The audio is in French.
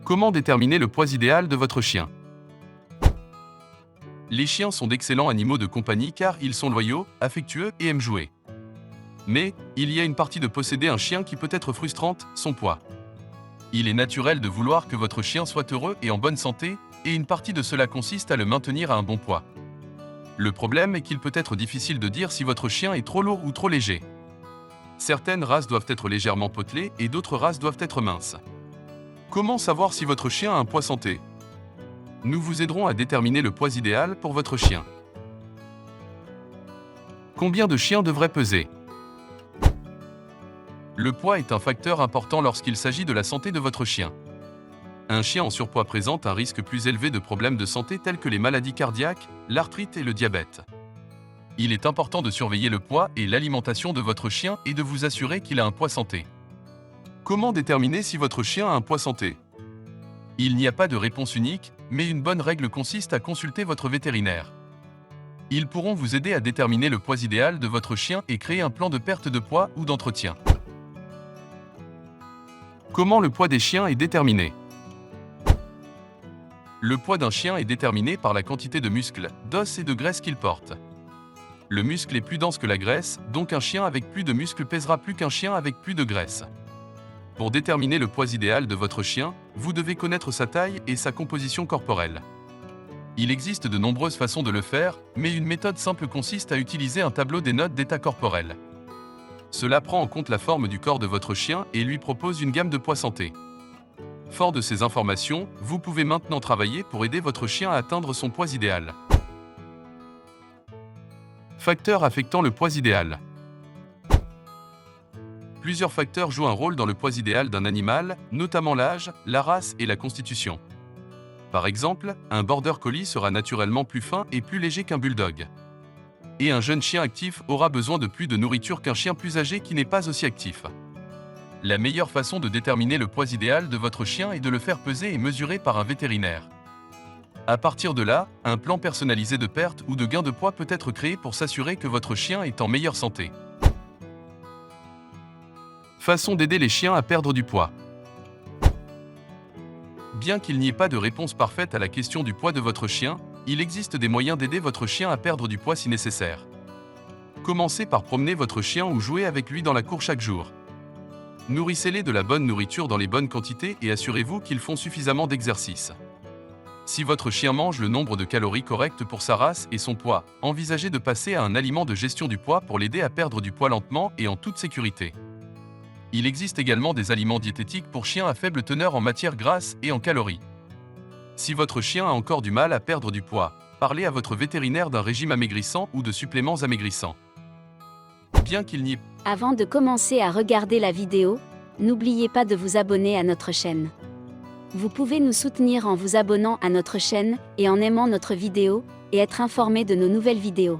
Comment déterminer le poids idéal de votre chien? Les chiens sont d'excellents animaux de compagnie car ils sont loyaux, affectueux et aiment jouer. Mais, il y a une partie de posséder un chien qui peut être frustrante, son poids. Il est naturel de vouloir que votre chien soit heureux et en bonne santé, et une partie de cela consiste à le maintenir à un bon poids. Le problème est qu'il peut être difficile de dire si votre chien est trop lourd ou trop léger. Certaines races doivent être légèrement potelées et d'autres races doivent être minces. Comment savoir si votre chien a un poids santé? Nous vous aiderons à déterminer le poids idéal pour votre chien. Combien de chiens devraient peser? Le poids est un facteur important lorsqu'il s'agit de la santé de votre chien. Un chien en surpoids présente un risque plus élevé de problèmes de santé tels que les maladies cardiaques, l'arthrite et le diabète. Il est important de surveiller le poids et l'alimentation de votre chien et de vous assurer qu'il a un poids santé. Comment déterminer si votre chien a un poids santé? Il n'y a pas de réponse unique, mais une bonne règle consiste à consulter votre vétérinaire. Ils pourront vous aider à déterminer le poids idéal de votre chien et créer un plan de perte de poids ou d'entretien. Comment le poids des chiens est déterminé? Le poids d'un chien est déterminé par la quantité de muscles, d'os et de graisse qu'il porte. Le muscle est plus dense que la graisse, donc un chien avec plus de muscles pèsera plus qu'un chien avec plus de graisse. Pour déterminer le poids idéal de votre chien, vous devez connaître sa taille et sa composition corporelle. Il existe de nombreuses façons de le faire, mais une méthode simple consiste à utiliser un tableau des notes d'état corporel. Cela prend en compte la forme du corps de votre chien et lui propose une gamme de poids santé. Fort de ces informations, vous pouvez maintenant travailler pour aider votre chien à atteindre son poids idéal. Facteurs affectant le poids idéal. Plusieurs facteurs jouent un rôle dans le poids idéal d'un animal, notamment l'âge, la race et la constitution. Par exemple, un border collie sera naturellement plus fin et plus léger qu'un bulldog. Et un jeune chien actif aura besoin de plus de nourriture qu'un chien plus âgé qui n'est pas aussi actif. La meilleure façon de déterminer le poids idéal de votre chien est de le faire peser et mesurer par un vétérinaire. À partir de là, un plan personnalisé de perte ou de gain de poids peut être créé pour s'assurer que votre chien est en meilleure santé. Façon d'aider les chiens à perdre du poids. Bien qu'il n'y ait pas de réponse parfaite à la question du poids de votre chien, il existe des moyens d'aider votre chien à perdre du poids si nécessaire. Commencez par promener votre chien ou jouer avec lui dans la cour chaque jour. Nourrissez-les de la bonne nourriture dans les bonnes quantités et assurez-vous qu'ils font suffisamment d'exercice. Si votre chien mange le nombre de calories correctes pour sa race et son poids, envisagez de passer à un aliment de gestion du poids pour l'aider à perdre du poids lentement et en toute sécurité. Il existe également des aliments diététiques pour chiens à faible teneur en matières grasses et en calories. Si votre chien a encore du mal à perdre du poids, parlez à votre vétérinaire d'un régime amaigrissant ou de suppléments amaigrissants. Bien qu'il n'y ait... Avant de commencer à regarder la vidéo, n'oubliez pas de vous abonner à notre chaîne. Vous pouvez nous soutenir en vous abonnant à notre chaîne et en aimant notre vidéo, et être informé de nos nouvelles vidéos.